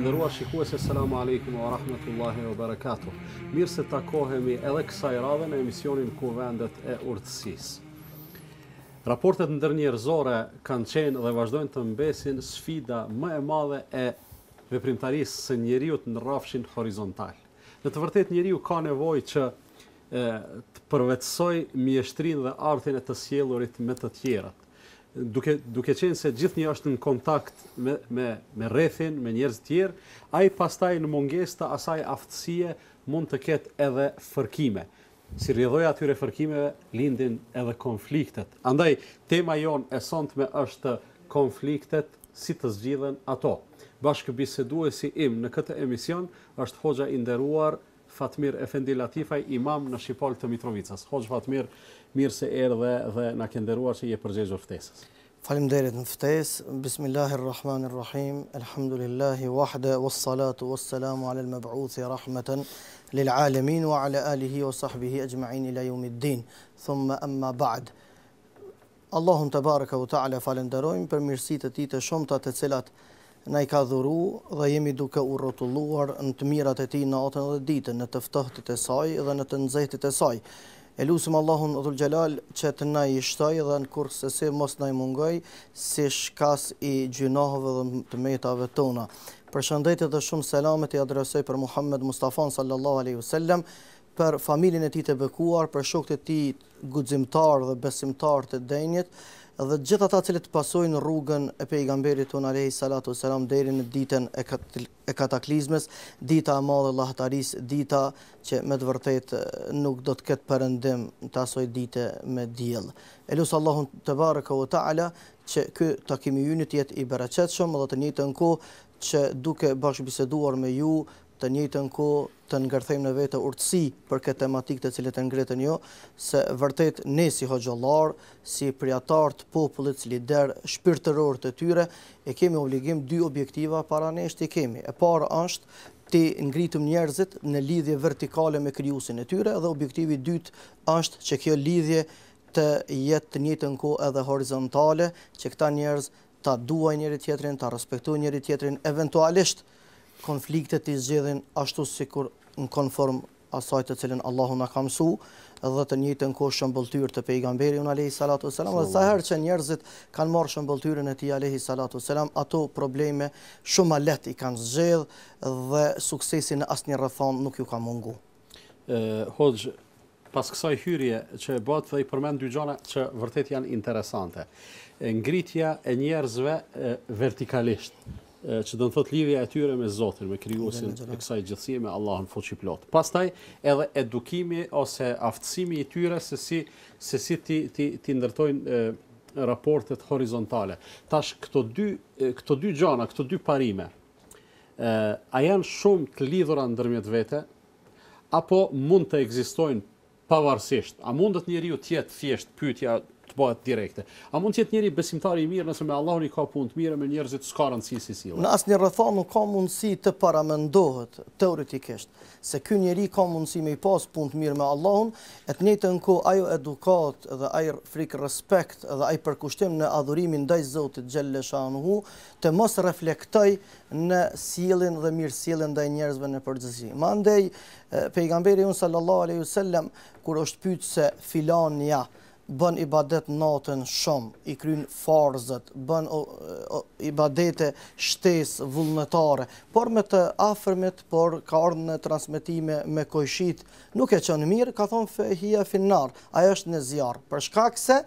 Nderuar shikues, selamu alaikum wa rahmatullahi wa barakatuh. Mirë se takohemi edhe kësaj radhe në emisionin Kuvendet e Urtësisë. Raportet ndërnjerëzore kanë qenë dhe vazhdojnë të mbesin sfida më e madhe e veprimtarisë së njeriut në rrafshin horizontal. Në të vërtetë njeriu ka nevojë që të përvetësoj mjeshtrinë dhe artin e të sjellurit me të tjerat. Duke qenë se gjithnjë është në kontakt me rrethin, me njerëz të tjerë, ai pastaj në mungesë të asaj aftësie mund të ketë edhe fërkime. Si rrjedhoja atyre fërkimeve lindin edhe konfliktet. Andaj tema jonë e sonte është konfliktet, si të zgjidhen ato. Bashkëbiseduesi im në këtë emision është hoxha i nderuar Fatmir Efendi Latifaj, imam në Shqipol të Mitrovicës. Hoxh Fatmir, mirë se erdhe dhe na ke nderuar që je përgjegjur ftesës. Faleminderit në ftesë. Bismillahirrahmanirrahim. Alhamdulillahi wahda wassalatu wassalamu ala al-mab'uthi rahmatan lil alamin wa ala alihi wa sahbihi ajma'in ila yawmiddin. Thumma amma ba'd. Allahun tebaraka wa ta'ala falenderojmë për mirësitë e tij të shumta të cilat na i ka dhuru dhe jemi duke u rrotulluar në të mirat e tij natën dhe ditën, në të ftohtit e saj dhe në të nxehtit e saj. E lusim Allahun Dhul Gjelal që të na i shtoj dhe në kur se mos na i mungoj si shkas i gjinohëve dhe të metave tona. Përshëndetje dhe shumë selamet i adresoj për Muhammed Mustafa sallallahu alaihi wasallam, për familjen e tij të bekuar, për shokët e tij guximtar dhe besimtar të denjit, dhe gjithë ata që pasojnë rrugën e pejgamberit ton alayhi salatu wasalam deri në ditën e kataklizmës, dita e madhe e llahtarisë, dita që me të vërtetë nuk do të ketë perëndim të asoj dite me diell. Elus Allahun te baraka wa taala që ky takim i ynë të jetë i bereqetshëm dhe të njëjtën kohë që duke bashkëbiseduar me ju të njëjtën kohë të ngërthejmë në vete urtësi për këtë tematikë të cilët e ngritën jo, se vërtet ne si hoxhallar, si përjatar të popullit, si lider shpirtëror të tyre, e kemi obligim dy objektiva para nesh të kemi. E para është të ngritum njerëzit në lidhje vertikale me krijuesin e tyre, dhe objektivi i dytë është që kjo lidhje të jetë të njëjtën kohë edhe horizontale, që këta njerëz ta duajnë njëri tjetrin, ta respektojnë njëri tjetrin, eventualisht konfliktet i zgjedhin ashtu sikur në konform asaj të cilën Allahu na ka mësuar, dhe të njëjtën kohë shëmbulltyrë të pejgamberit alayhi salatu wasalam. Dhe sa herë që njerëzit kanë marrë shëmbulltyrën e tij alayhi salatu wasalam, ato probleme shumë lehtë i kanë zgjedh dhe suksesi në asnjë rrethon nuk ju ka mungu. Hoxh, pas kësaj hyrje që bëhet dhe i përmend dy gjëra që vërtet janë interesante. Ngritja e njerëzve vertikalisht, që do të thotë lidhja e tyre me Zotin, me krijuesin e kësaj gjësie, me Allahun fuqiplot. Pastaj edhe edukimi ose aftësimi i tyre se si ti ndërtojnë raportet horizontale. Tash këto dy gjëra, këto dy parime, a janë shumë të lidhura ndërmjet vete, apo mund të ekzistojnë pavarësisht? A mundet njeriu të jetë thjesht pyetja të bëhet direkte? A mund të jetë njëri besimtar i mirë nëse me Allahun i ka punë të mira, me njerëzit s'ka rëndësi si sillen? Në asnjë rrethon nuk ka mundësi të paramendohet teoretikisht se ky njeri ka mundësi me i pas punë të mirë me Allahun, e të njëjtën kohë ajo edukat dhe ai frikë respekt dhe ai përkushtim në adhurimin ndaj Zotit xhelle shanuhu të mos reflektoj në sjelljen dhe mirësjelljen ndaj njerëzve në përgjithësi. Mandej pejgamberi sallallahu alaihi wasallam kur është pyetur se filania bën ibadet natën shumë, i kryen farzët, bën ibadete shtesë vullnetare, por me të afërmit, por ka ardhur në transmetime me kojshit, nuk e qenë mirë, ka thonë fehia finnar, ajo është në zjarr, për shkak se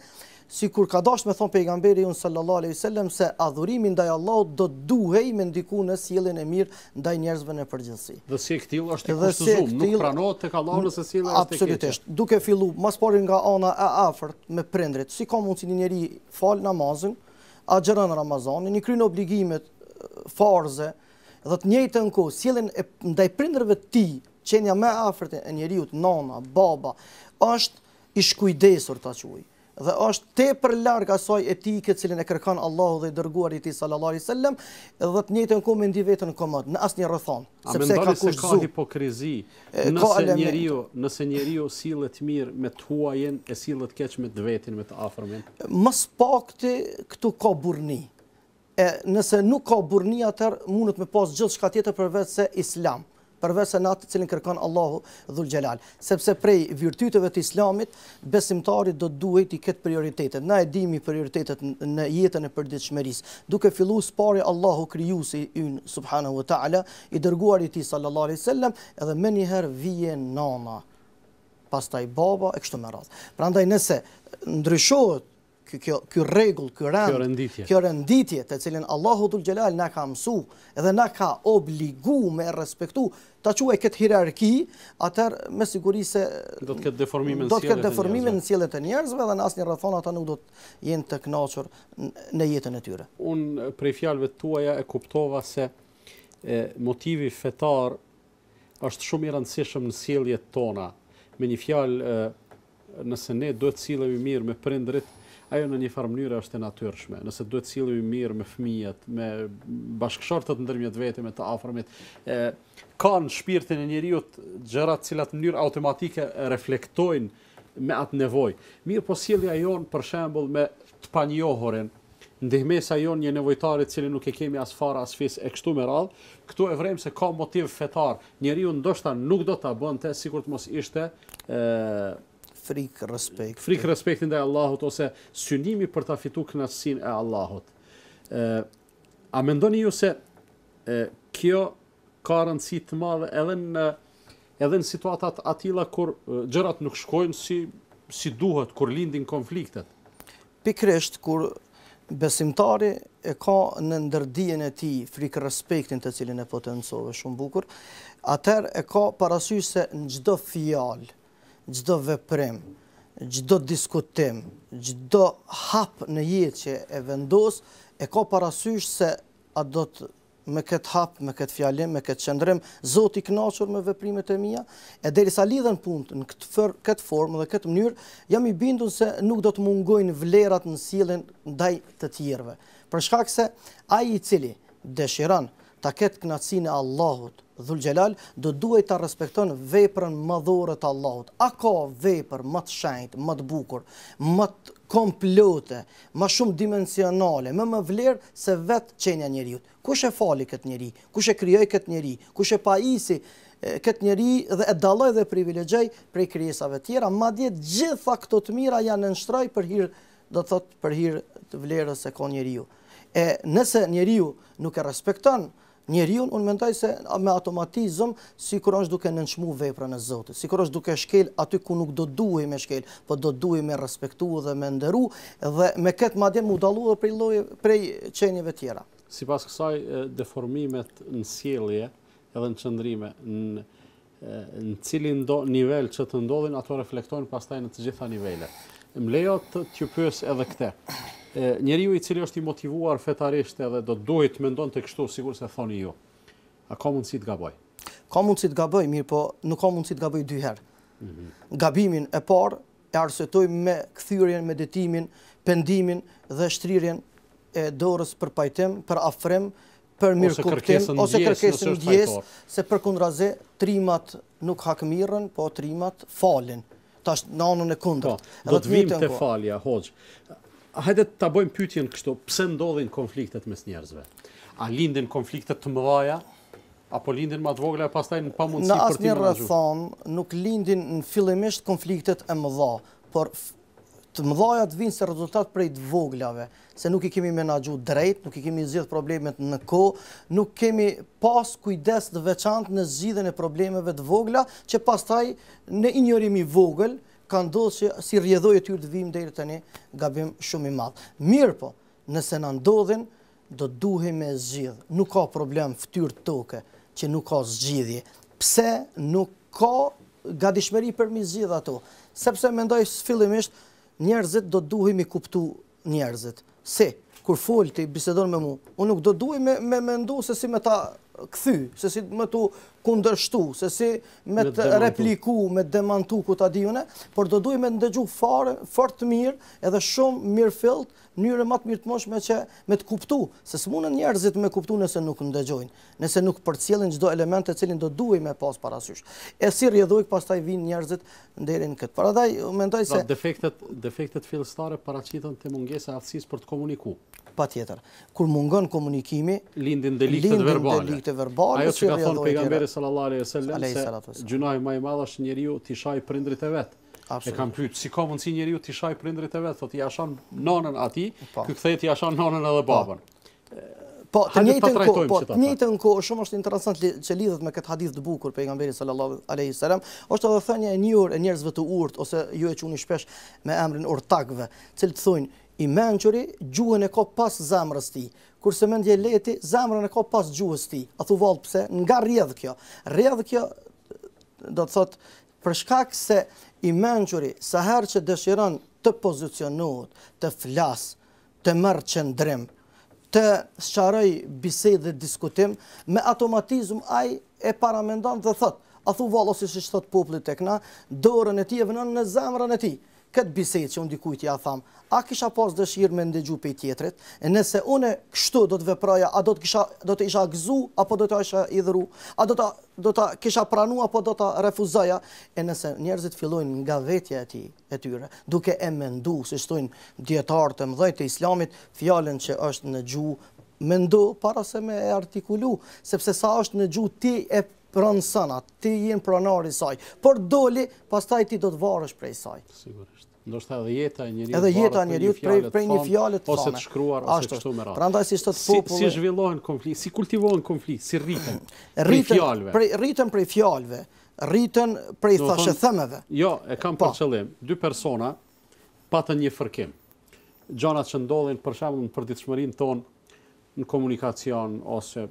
sikur ka dashur me thon pejgamberi sallallahu alaihi wasallam se adhurimi ndaj Allahut do duhej me ndiku në sjelljen e mirë ndaj njerëzve në përgjithësi. Dhe si këtill është i kushtuar, nuk pranohet tek Allahu nëse sjellja është e keqe. Absolutisht. Duke filluar mas pari nga ana e afërt me prindrit, si ka mundsi një njeri fal namazin, agjeron Ramazanin, i kryen obligimet farze, dhe të njëjtën kohë sjelljen ndaj prindërve të tij, qenia më e afërt e njeriu, nana, baba, është i shkujdesur ta quaj. Dhe është tepër larg asaj etike cilën e kërkon Allahu dhe i dërguari i tij sallallahu alaihi wasallam, dhe të njëjtën kohë me ndi veten komod në asnjë rrethon, sepse ka kushzu. Ka hipokrizi nëse njeriu sillet mirë me të huajin e sillet keq me të vetin, me të afërmin? Mos pakti këtu ka burrni. E nëse nuk ka burrni, atëherë mundet me pas gjithçka tjetër përveç se Islam, përveç se natë cilin kërkon Allahu Dhul Xhelal. Sepse prej virtyteve të Islamit, besimtari do duhet i ketë prioritetet. Na e dimi prioritetet në jetën e përditshmërisë. Duke filluar pari Allahu krijuesi ynë subhanahu wa taala, i dërguari i tij sallallahu alaihi wasallam, edhe më një herë vjen nana, pastaj baba e kështu me radhë. Prandaj nëse ndryshohet ky rregull, kjo renditje të cilën Allahu Dhul Xhelal na ka mësu edhe na ka obligu me respektu, ta quaj këtë hierarki, atëherë me siguri se do të ketë deformime në sjelljet e njerëzve dhe në asnjë rrethon ata nuk do të jenë të kënaqur në jetën e tyre. Unë prej fjalëve tuaja e kuptova se motivi fetar është shumë i rëndësishëm në sjelljet tona. Me një fjalë, nëse ne duhet sillemi mirë me prindrit, ajo në një farë mënyrë është e natyrshme. Nëse duhet sillemi mirë me fëmijët, me bashkëshortët ndërmjet vete, me të afërmit, ka në shpirtin e njeriut gjëra të cilat në mënyrë automatike reflektojnë me atë nevojë. Mirë, po sjellja jon për shembull me të panjohurin, ndihmesa jon një nevojtarit cili nuk e kemi as fara as fis e kështu me radhë, këtu e vrem se ka motiv fetar. Njeriu ndoshta nuk do ta bënte sikur të mos ishte frikë respekti ndaj Allahut ose synimi për ta fituar kënaqësinë e Allahut. A mendoni ju se kjo ka rëndësi të madhe edhe në situatat atilla kur gjërat nuk shkojnë si duhet, kur lindin konfliktet? Pikërisht kur besimtari e ka në ndërdijen e tij frikë respektin të cilin e potencove shumë bukur, atëherë e ka parasysh se në çdo fjalë, çdo veprim, çdo diskutim, çdo hap në jetë që e vendos, e ka parasysh se a do të me këtë hap, me këtë fjalim, me këtë qëndrim, Zoti i kënaqur me veprimet e mia, e derisa lidhen punët në këtë formë dhe këtë mënyrë, jam i bindur se nuk do të mungojnë vlerat në sjelljen ndaj të tjerëve. Për shkak se ai i cili dëshiron ta ketë kënaqësinë e Allahut Dhul Xhelal, do duhet ta respekton veprën madhore të Allahut. A ka vepër më të shenjtë, më të bukur, më të komplote, më shumë dimensionale, më vlerë se vetë qenia njeriut? Kush e fali këtë njeri? Kush e krijoi këtë njeri? Kush e pajisi këtë njeri dhe e dalloi dhe privilegjoi prej krijesave tjera? Madje gjitha këto të mira janë nënshtroj për hir, do të thotë për hir të vlerës se ka njeriu. E nëse njeriu nuk e respekton njeriu, unë mendoj se me automatizëm sikur është duke nënçmu veprën e Zotit, sikur është duke shkel aty ku nuk do duhej me shkel, po do duhej me respektu dhe me nderu dhe me këtë madje mu dallu prej qenieve tjera. Sipas kësaj, deformimet në sjellje edhe në qëndrime në cilin nivel që të ndodhin, ato reflektojnë pastaj në të gjitha nivelet. Më lejo të t'ju pyes edhe këtë. Njeriu i cili është i motivuar fetarisht edhe do duhet të mendon të kështu, sikur se thoni ju. A ka mundësi të gaboj? Ka mundësi të gaboj, mirë, po nuk ka mundësi të gaboj dy herë. Gabimin e parë e arsyetoj me kthyrjen, meditimin, pendimin dhe shtrirjen e dorës për pajtim, për afrim, për mirëkuptim ose kërkesën ndjes, se përkundrazi trimat nuk hakmirën, po trimat falin. Tash në anën e kundërt. Do të vim te falja, hoxh. Hajde ta bëjmë pyetjen kështu, pse ndodhin konfliktet mes njerëzve? A lindin konfliktet të mëdha apo lindin më të vogla e pastaj në pamundësi për të menaxhuar? Në asnjë rrethon nuk lindin në fillimisht konfliktet e mëdha, por të mëdhajat vinë si rezultat prej të voglave, se nuk i kemi menaxhuar drejt, nuk i kemi zgjidhur problemet në kohë, nuk kemi pas kujdes të veçantë në zgjidhjen e problemeve të vogla, që pastaj në injorim i vogël ka ndodhur që si rrjedhoi e tyre të vim deri tani gabim shumë i madh. Mirë po, nëse na ndodhin, do duhem me zgjidh. Nuk ka problem fytyrë toke që nuk ka zgjidhje. Pse nuk ka gatishmëri për mi zgjidh ato? Sepse mendoj fillimisht njerëzit do duhemi kuptu njerëzit. Se kur fol ti bisedon me mua, unë nuk do duhem me mendu se si me ta kthy, se si me tu kundërshtu, se si me të repliku, me demantu ku ta dijune, por do duhet me ndëgju fort të mirë edhe shumë mirë fillt, mënyrë më të mirë të moshme që me të kuptu, se s'munën njerëzit me kuptu nëse nuk ndëgjojnë, nëse nuk përcjellin çdo element të cilin do duhej me pas parasysh. E si rrjedhoj pastaj vinë njerëzit deri në këtë. Prandaj mendoj se defektet fillestare paraqiten te mungesa e aftësisë për të komunikuar. Patjetër. Kur mungon komunikimi, lindin deliktet verbale. Ajo që ka thënë pejgamberi sallallahu alejhi wasallam se gjunahi më i madh është njeriu t'i shajë prindrit e vet. E kam pyet, si ka mundsi njeriu t'i shajë prindrit e vet, thotë i ashan nonën atij, ky kthehet i ashan nonën edhe babën. Po, të njëjtën kohë, shumë është interesant që lidhet me këtë hadith të bukur pejgamberi sallallahu alaihi wasallam, është edhe thënia e njohur e njerëzve të urtë ose ju e quani shpesh me emrin urtakëve, cilët thonë i mençuri gjuhën e ka pas zemrës tij, kurse mendje leti zemrën e ka pas gjuhës tij. A thu vallë pse? Nga rrjedh kjo. Rrjedh kjo do të thotë për shkak se i mençuri sa herë që dëshiron të pozicionohet, të flas, të marrë qëndrim, të sqaroj bisedë dhe diskutim, me automatizëm ai e paramendon dhe thot, a thu vallë ose siç thot populli tek na, dorën e tij e vënon në zemrën e tij. Këtë bisedë që unë dikujt ja tham, a kisha pas dëshirë me ndëgju pe tjetrit, e nëse une kështu do të veproja, a do të isha gëzu, apo do të isha idhëru, a do të kisha pranu, apo do të refuzoja, e nëse njerëzit fillojnë nga vetja e tyre, duke e mendu, se shtojnë dietarët e mëdhenj të islamit, fjalën që është në gjuhë, mendu para se me e artikulu, sepse sa është në gjuhë ti e pranësana, ti jenë pranari saj, por doli, pastaj ti do të varësh prej saj. Sigurisht. Ndoshta edhe jeta e njeriu. Edhe jeta e njeriu prej një fjale të ose të shkruar ose kështu me radhë. Prandaj si thot populli, si zhvillohen konflikt, si kultivohen konflikt, si rriten. Rriten prej fjalëve, rriten prej thashëthemeve. Jo, e kam për qëllim, dy persona patën një fërkim. Gjanat që ndodhin për shembull në përditshmërinë tonë në komunikacion ose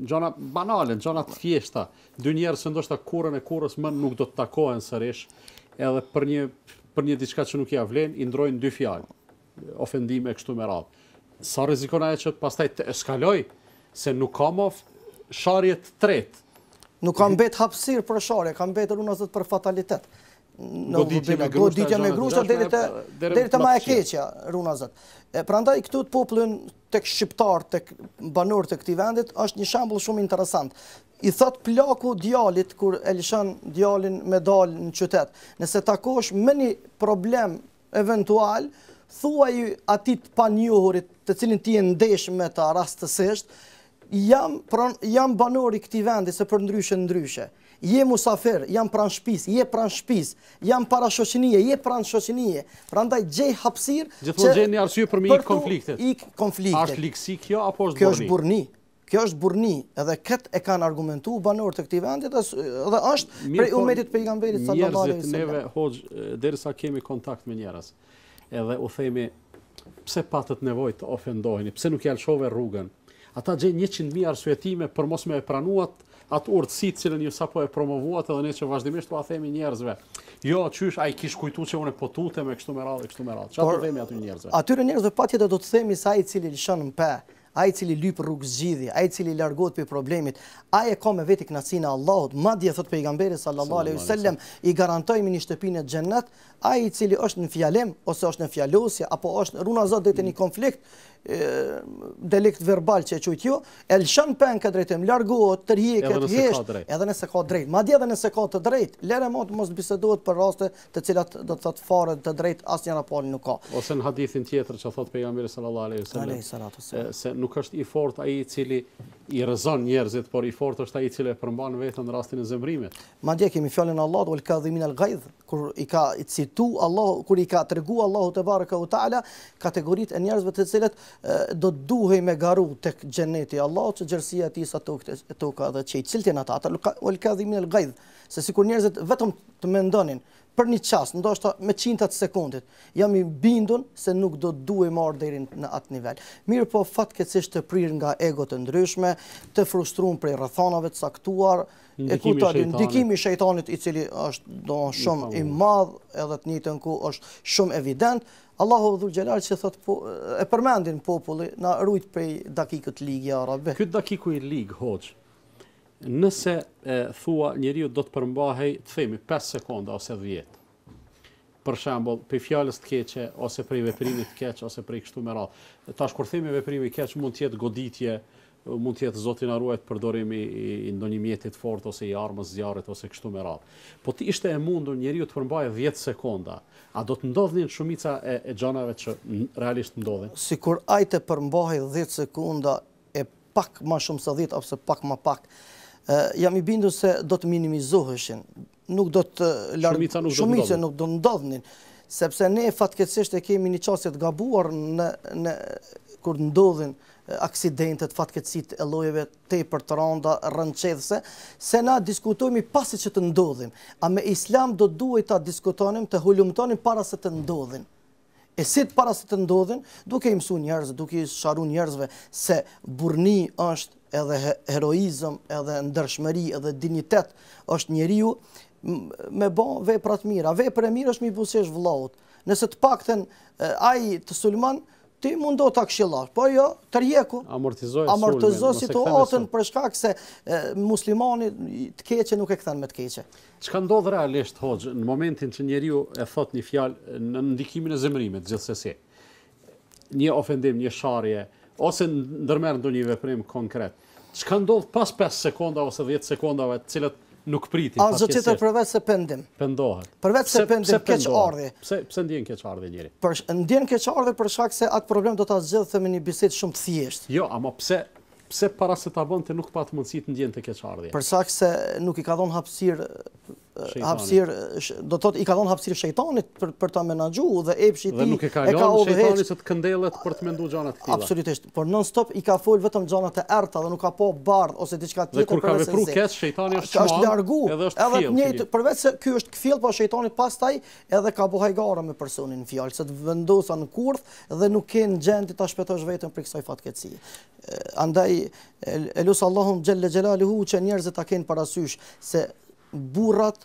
gjana banale, gjana të thjeshta. Dy njerëz që ndoshta kurrën e kurrës më nuk do të takohen sërish, edhe për një diçka që nuk ja vlen, i ndrojnë dy fjalë, ofendime e kështu me radhë. Sa rrezikon ajo që pastaj të eskaloj, se nuk ka më sharje të tretë. Nuk ka mbet hapësirë për sharje, ka mbetur unë zot për fatalitet. Goditja me grushta deri te më e keqja, runa zot. Prandaj këtu të popullin tek shqiptar, tek banor të këtij vendit është një shembull shumë interesant. I thot plaku djalit kur e lëshon djalin me dal në qytet. Nëse takosh me një problem eventual, thuaj atij të panjohurit, të cilin ti e ndesh me ta rastësisht, jam banor i këtij vendi se për ndryshe. Je musafir, jam pranë shtëpisë, je pranë shtëpisë, jam para shoqënie, je pranë shoqënie. Prandaj gjej hapësirë. Gjithmonë gjeni arsye për me konfliktet. Është ligësi kjo apo është burni? Kjo është burni, edhe këtë e kanë argumentuar banorët e këtij vendi dhe është prej umetit pejgamberit sallallahu alaihi wasallam. Neve hoxh derisa kemi kontakt me njerëz, edhe u themi pse patët nevojë të ofendoheni, pse nuk ja lëshove rrugën. Ata gjejnë 100.000 arsyetime për mos me e pranuar atë urtësitë cilën ju sapo e promovuat edhe ne që vazhdimisht u themi njerëzve. Jo, qysh ai kish kujtuar që unë po tutem me kështu me radhë. Çfarë themi aty njerëzve? Atyre njerëzve patjetër do të themi se ai i cili lëshon në pe, ai i cili lyp rrugë zgjidhje, ai i cili largohet prej problemit, ai e ka me vetë kënaqësinë e Allahut. Madje thot pejgamberi sallallahu alaihi wasallam i garantojmë një shtëpinë në xhennet, ai i cili është në fjalim ose është në fjalosje apo është runa zot deri te një konflikt delikt verbal që e quajt ju, e lëshon penka drejtim, largohet, tërhiqet, hesht, edhe nëse ka drejt. Madje edhe nëse ka të drejt, lere mos bisedohet për raste të cilat do të thotë fare të drejt asnjëra palë nuk ka. Ose në hadithin tjetër që thot pejgamberi sallallahu alaihi wasallam, se nuk është i fortë ai i cili i rrezon njerëzit, por i fortë është ai i cili e përmban veten në rastin e zemrimit. Madje kemi fjalën e Allahut wal kadhimin al ghaidh, kur i ka citu Allahu, kur i ka treguar Allahu te baraka u taala kategoritë e njerëzve të cilët do të duhej me garu tek xheneti i Allahut, që gjerësia e tij sa toka dhe çej. Cilët janë ata? Wal kadhimin al ghaidh, se sikur njerëzit vetëm të mendonin për një çast, ndoshta me qintat sekondit, jam i bindur se nuk do të duhej marr deri në atë nivel. Mirë po fatkeqësisht të prir nga ego të ndryshme, të frustruar prej rrethonave të caktuar, ndikimi i shejtanit i cili është shumë i madh, edhe të njëjtën kohë është shumë evident. Allahu dhul xhelal që thot e përmendin populli na rujt prej dakikut lig ja rabbi. Ky dakiku i lig hoxh Nëse thua njeriu do të përmbahej, të themi 5 sekonda ose 10. Për shembull, për fjalës të keqe ose për veprimit të keq ose për kështu me radhë. Tash kur themi veprimi i keq mund të jetë goditje, mund të jetë zoti na ruaj përdorimi i ndonjë mjeti të fortë ose i armës, zjarrit ose kështu me radhë. Po ti ishte e mundur njeriu të përmbajë 10 sekonda, a do të ndodhin shumica e gjanave që realisht ndodhin? Sikur ai të përmbahej 10 sekonda e pak më shumë se 10 ose pak më pak, jam i bindur se do të minimizoheshin. Nuk do të shumica nuk do ndodhnin, sepse ne fatkeqësisht e kemi një çështje të gabuar kur ndodhin aksidentet, fatkeqësitë e llojeve tepër të rënda, rëndësishme, se na diskutojmë pasi që të ndodhin. A me Islam do duhet ta diskutonim, të hulumtonim para se të ndodhin. E si para se të ndodhin, duke i mësuar njerëzve, duke i sharuar njerëzve se burrni është edhe heroizëm, edhe ndershmëri, edhe dinjitet është njeriu me bë vepra të mira. Vepra e mirë është mi buzësh vllaut. Nëse të paktën ai të sulmon, ti mundo ta këshillosh, po jo, tërheku. Amortizoj situatën për shkak se muslimani të keqe nuk e kthen me të keqe. Çka ndodh realisht hoxh në momentin që njeriu e thot një fjalë në ndikimin e zemrimit gjithsesi? Një ofendim, një sharje ose ndërmerr ndonjë veprim konkret. Çka ndodh pas 5 sekondave ose 10 sekondave, të cilat nuk pritin. Asgjë tjetër përveç se pendim. Pendohet. Përveç se pendim keqardhje. Pse ndjen keqardhje njëri? Ndjen keqardhje për shkak se atë problem do ta zgjidhte me një bisedë shumë të thjeshtë. Jo, ama pse para se ta bënte nuk pat mundësi të ndjente keqardhje? Për shkak se nuk i ka dhënë hapësirë, do thotë i ka dhënë hapësirë shejtanit për ta menaxhuar dhe epshi i tij. Dhe nuk e ka lënë shejtanit se të këndellet për të menduar gjëra të tilla. Absolutisht, por non stop i ka fol vetëm gjëra të errta dhe nuk ka po bardh ose diçka tjetër. Dhe kur ka vepruar keq, shejtani është largu. Edhe njëjtë, përveç se ky është kfill, po shejtani pastaj edhe ka bëu hajgara me personin në fjalë, se të vendosa në kurth dhe nuk ken gjendje ta shpëtosh veten për kësaj fatkeqësie. Andaj elus Allahun xhelle xhelaluhu që njerëzit ta kenë parasysh se burrat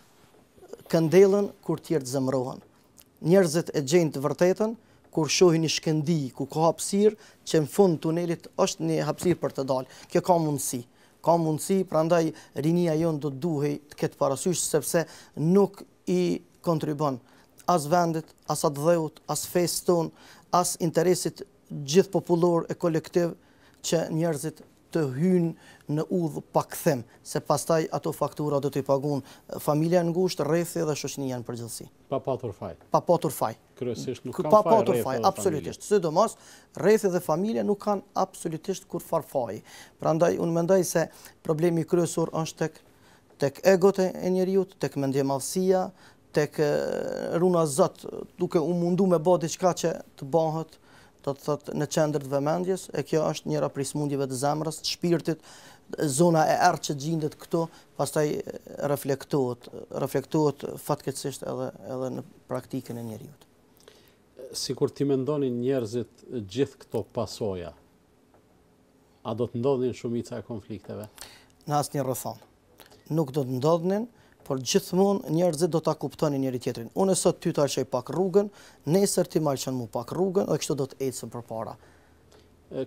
këndellën kur tjerë të zemrohen. Njerëzit e gjejnë të vërtetën kur shohin një shkëndi, ku ka hapësirë që në fund tunelit është një hapësirë për të dalë. Kjo ka mundësi. Ka mundësi, prandaj rinia jonë do duhej të ketë parasysh sepse nuk i kontribon as vendit, as atë dheut, as fesë tonë, as interesit gjithë popullor e kolektiv që njerëzit të hynë në udhë pa kthim, se pastaj ato faktura do t'i paguën familja në ngushtë, rrethi dhe shoqënia në përgjithësi. Pa patur faj. Pa patur faj. Kryesisht nuk kanë pa patur faj, absolutisht. Sidomos rrethi dhe familja nuk kanë absolutisht kurfar faj. Prandaj unë mendoj se problemi kryesor është tek egot e njeriu, tek mendjemadhësia, tek runa Zot, duke u mundu me bë diçka që të bëhet do të thotë në qendër të vëmendjes, e kjo është njëra prej smundjeve të zemrës, të shpirtit, zona e errët që gjendet këtu, pastaj reflektohet fatkeqësisht edhe në praktikën e njeriu. Sikur ti mendonin njerëzit gjithë këto pasoja, a do të ndodhin shumica e konflikteve? Në asnjë rrethon. Nuk do të ndodhin, por gjithmonë njerëzit do ta kuptonin njëri tjetrin. Unë sot ty ta shej pak rrugën, nesër ti më lëshon mua pak rrugën, dhe kështu do të ecëm përpara.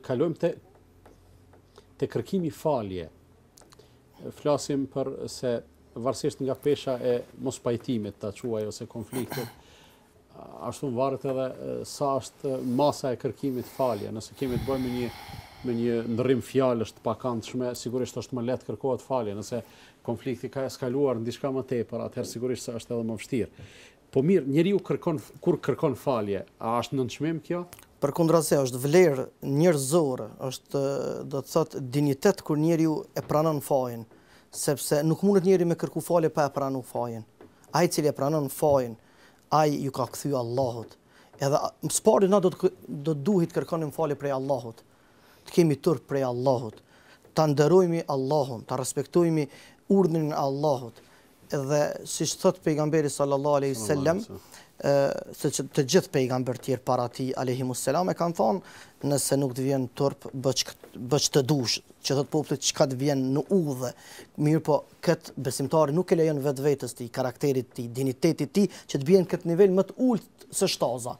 Kalojmë te kërkimi falje. Flasim për se varësisht nga pesha e mospajtimit, ta quaj ose konfliktit, ashtu varet edhe sa është masa e kërkimit falje. Nëse kemi të bëjmë me një ndërrim fjalësh të pakëndshme, sigurisht është më lehtë kërkohet falje. Nëse konflikti ka eskaluar në diçka më tepër, atëherë sigurisht se është edhe më vështirë. Po mirë, njeriu kur kërkon falje, a është nënçmim kjo? Përkundrazi është vlerë njerëzore, është do të thotë dinjitet kur njeriu e pranon fajin, sepse nuk mundet njeriu me kërku falje pa e pranuar fajin. Ai i cili e pranon fajin, ai ju ka kthyer Allahut. Edhe s'pari na do duhet kërkonim falje prej Allahut. Të kemi turp prej Allahut, ta nderojmë Allahun, ta respektojmë urdhrin e Allahut. Edhe siç thot pejgamberi sallallahu alaihi wasallam, se të gjithë pejgamberët tjerë para tij alayhimus salam e kanë thonë, nëse nuk të vjen turp bëç të dush, që thot popullit çka të vjen në udhë. Mirë po kët besimtari nuk e lejon vetvetes tij, karakterit tij, dinjitetit tij që të bien këtë nivel më të ulët së shtaza.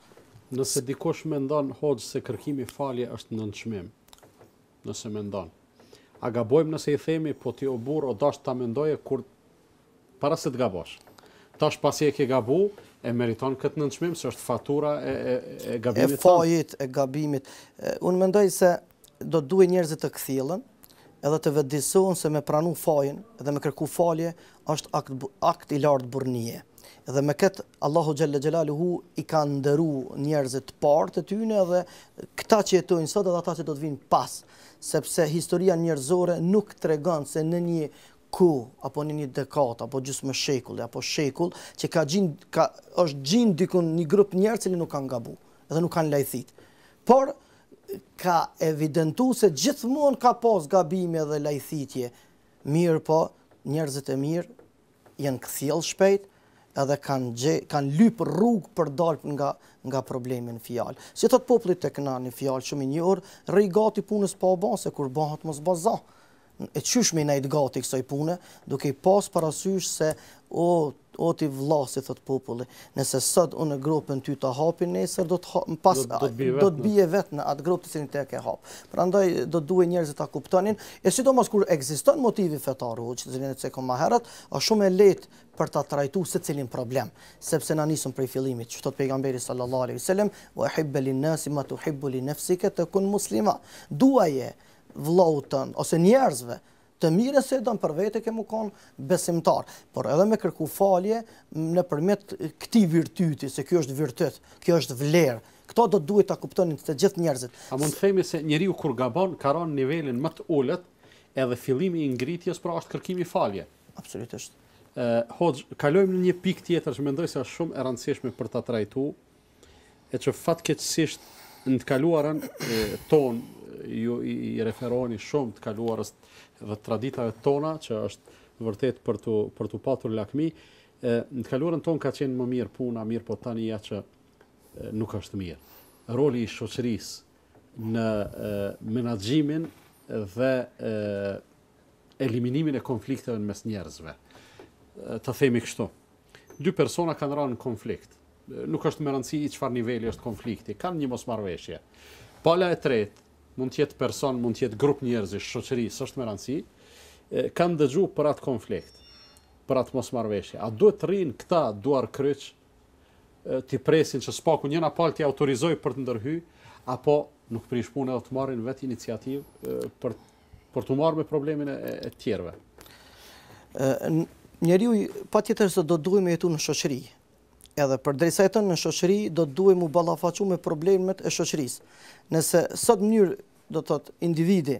Nëse dikush mendon hoxh se kërkimi falje është nënçmim, nëse mendon, A gabojmë nëse I themi, po ti o burr, o dash ta mendoje kur para se të gabosh. Tash pasi e ke gabu, e meriton këtë nënçmim se është fatura e gabimit. E fajit, e gabimit. Unë mendoj se do të duhet njerëzit të kthjellën, edhe të vetëdijsohen se me pranu fajin dhe me kërku falje është akt I lartë burrnie. Dhe me këtë Allahu xhalla xhelaluhu I ka ndëru njerëzit të parë të tyne dhe këta që jetojnë sot edhe ata që do të vinë pas, sepse historia njerëzore nuk tregon se në një apo në një dekat, apo gjysmë shekulli, apo shekull, që është gjinë dikun një grup njerëz që nuk kanë gabu, edhe nuk kanë lajthit. Por, ka evidentu se gjithmonë ka pas gabime dhe lajthitje. Mirë po, njerëzit e mirë janë kthjell shpejt, edhe kanë lyp rrugë për dalë nga problemi në fjalë. Si thot populli tek na në fjalë shumë I njohur, rri gati punës pa u bën se kur bëhet mos baza. E qysh me nejt gati kësaj pune, duke I pas parasysh se o ti vlla, si thot populli, nëse sot unë grupën ty ta hapin, nesër do të bie vetë në atë grupë të cilin te ke hap. Prandaj do duhet njerëzit ta kuptonin, e sidomos kur ekziston motivi fetar, që cilin e cekon më herët, është shumë e lehtë për ta trajtuar secilin problem, sepse na nisëm prej fillimit, që thot pejgamberi sallallahu alaihi wasallam, wa hibba lin-nasi ma tuhibbu li nafsika takun muslima. Duaje vllaut tën ose njerëzve të mirë se don për vete ke mu kon besimtar, por edhe me kërku falje nëpërmjet këtij virtyti, se kjo është virtyt, kjo është vlerë. Këto do duhet ta kuptonin të gjithë njerëzit. A mund të themi se njeriu kur gabon ka rënë nivelin më të ulët, edhe fillimi I ngritjes pra është kërkimi falje. Absolutisht. Hoxh, kalojmë në një pikë tjetër që mendoj se është shumë e rëndësishme për ta trajtuar, e që fatkeqësisht në të kaluarën tonë ju I referoni shumë të kaluarës dhe traditave tona, që është vërtet për tu patur lakmi. Në të kaluarën tonë ka qenë më mirë puna, mirë po tani ja që nuk është mirë. Roli I shoqërisë në menaxhimin dhe eliminimin e konflikteve në mes njerëzve. Të themi kështu. Dy persona kanë rënë në konflikt. Nuk është me rëndësi I çfarë niveli është konflikti, kanë një mosmarrveshje. Pala e tretë mund të jetë person, mund të jetë grup njerëzish, shoqëri, s'është me rëndësi, kanë dëgju për atë konflikt, për atë mosmarrveshje. A duhet të rrinë këta duar kryq, t'i presin që s'paku njëna palë t'i autorizoj për të ndërhy, apo nuk prish punë edhe të marrin vetë iniciativë për të marrë me problemin e tjerëve? Njeriu patjetër se do duhet me jetu në shoqëri. Edhe përderisa jeton në shoqëri, do duhet mu ballafaqu me problemet e shoqërisë. Nëse sot mënyrë do të thotë individi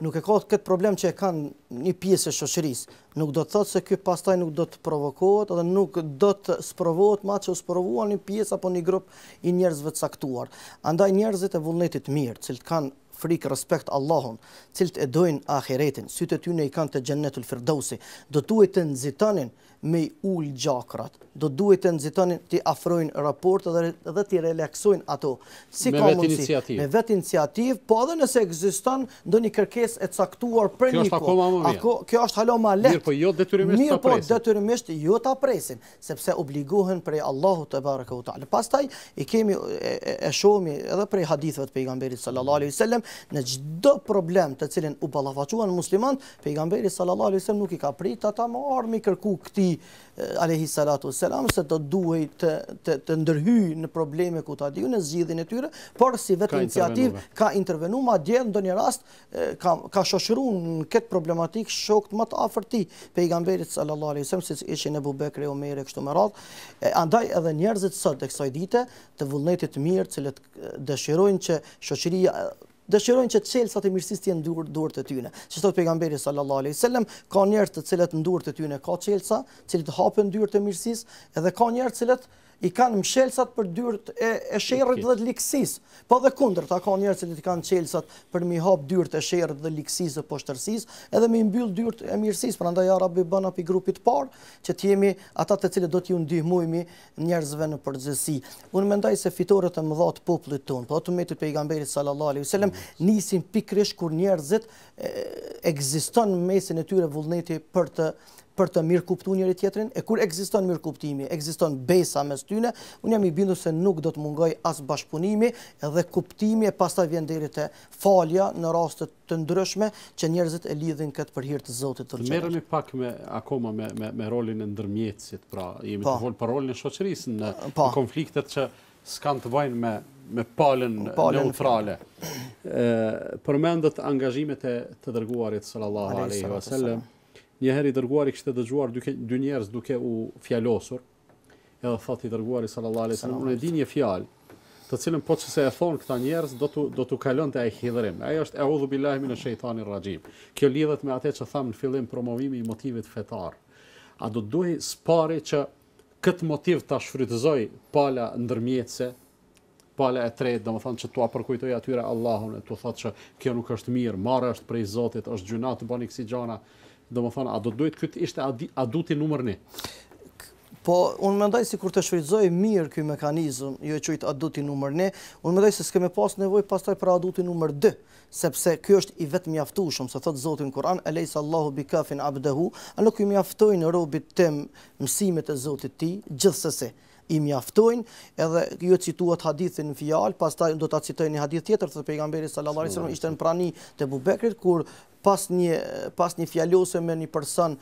nuk e ka këtë problem që e kanë një pjesë e shoqërisë, nuk do të thotë se ky pastaj nuk do të provokohet edhe nuk do të sprovohet ma që u sprovuan një pjesë apo një grup I njerëzve të caktuar. Andaj njerëzit e vullnetit mirë, cilët kanë frikë respekt Allahun, cilët e dojnë ahiretin, sytë e tyne I kanë të xhennetul firdausi, do duhet të nxitonin me ul gjakrat, do duhet të nxitonin të afrojnë raport dhe të relaksojnë ato. Si me ka vetë mundësi? iniciativë. Me vetë iniciativë, po edhe nëse ekziston ndonjë kërkesë e caktuar për Kjo është akoma më mirë. Kjo është hala më lehtë. Mirë, po jo detyrimisht ta presin. Detyrimisht jo ta presin, sepse obligohen prej Allahut te baraka u taala. Pastaj I kemi e shohmi edhe prej haditheve të pejgamberit sallallahu alaihi wasallam, në çdo problem të cilin u ballafaquan muslimanët, pejgamberi sallallahu alaihi wasallam nuk I ka prit ata më armi kërku këtij alayhi salatu wassalam se do duhet të ndërhyj në probleme ku ta diu në zgjidhjen e tyre, por si vetë iniciativë ka intervenuar madje në ndonjë rast ka shoqëruar në këtë problematik shokët më të afërt tij pejgamberit sallallahu alaihi wasallam, si ishin Abu Bekri, Omeri kështu me radhë. Andaj edhe njerëzit sot tek kësaj dite të vullnetit të mirë, cilët dëshirojnë që shoqëria dëshirojnë që çelësat e mirësisë të jenë duart e tyre. Si thot pejgamberi sallallahu alaihi wasallam, ka njerëz të cilët në duart e tyre ka çelësa, të cilët hapen dyert e mirësisë, edhe ka njerëz të cilët I kanë mshelsat për dyert e sherrit dhe të liksisë. Po dhe kundërta, ka njerëz që I kanë çelësat për mi hap dyert e sherrit dhe liksisë dhe poshtërsisë, edhe mi mbyll dyert e mirësisë. Prandaj ja Rabbi bën api grupit të parë që të jemi ata të cilët do t'ju ndihmojmë njerëzve në përgjithësi. Unë mendoj se fitoret e mëdha të popullit tonë, po të umetit pejgamberit sallallahu alaihi wasallam, nisin pikërisht kur njerëzit ekziston në mesin e tyre vullneti për të për të mirë kuptuar njëri tjetrin, e kur ekziston mirëkuptimi, ekziston besa mes tyre, unë jam i bindur se nuk do të mungoj as bashkëpunimi edhe kuptimi e pastaj vjen deri te falja në raste të ndryshme që njerëzit e lidhin këtë për hir të Zotit të Gjallë. Merremi pak akoma me rolin e ndërmjetësit, pra jemi të folur për rolin e shoqërisë në konfliktet që s'kan të bëjnë me palën neutrale. Përmendet angazhimet e të dërguarit sallallahu alaihi wasallam. Një herë i dërguari kishte dëgjuar dy njerëz duke u fjalosur, edhe thotë i dërguari sallallahu alaihi wasallam, unë e di një fjalë, të cilën po çse e thon këta njerëz do t'u kalonte ai hidhrim. Ajo është eudhu billahi minash shaitanir rajim. Kjo lidhet me atë që tham në fillim, promovimi i motivit fetar. A do duhej spari që këtë motiv ta shfrytëzoj pala ndërmjetëse, pala e tretë, domethënë që t'ua përkujtoj atyre Allahun, e t'u thotë që kjo nuk është mirë, marrë është prej Zotit, është gjuna të bëni kësi gjana. Domethënë, a do duhet këtë ishte aduti numër 1? Po, unë mendoj si kur të shfrytëzoj mirë ky mekanizëm, jo e quajt aduti numër 1, unë mendoj se s'kemë pas nevojë pastaj për aduti numër 2, sepse ky është i vetë mjaftueshëm, se thot Zoti në Kur'an, "Alaysa Allahu bikafin abdahu", a nuk i mjaftojnë robit tim mësimet e Zotit ti, gjithsesi i mjaftojnë, edhe ju cituat hadithin në fjalë, pastaj do ta citoj një hadith tjetër të pejgamberit sallallahu alaihi wasallam, ishte në prani të Abubekrit kur pas një fjalose me një person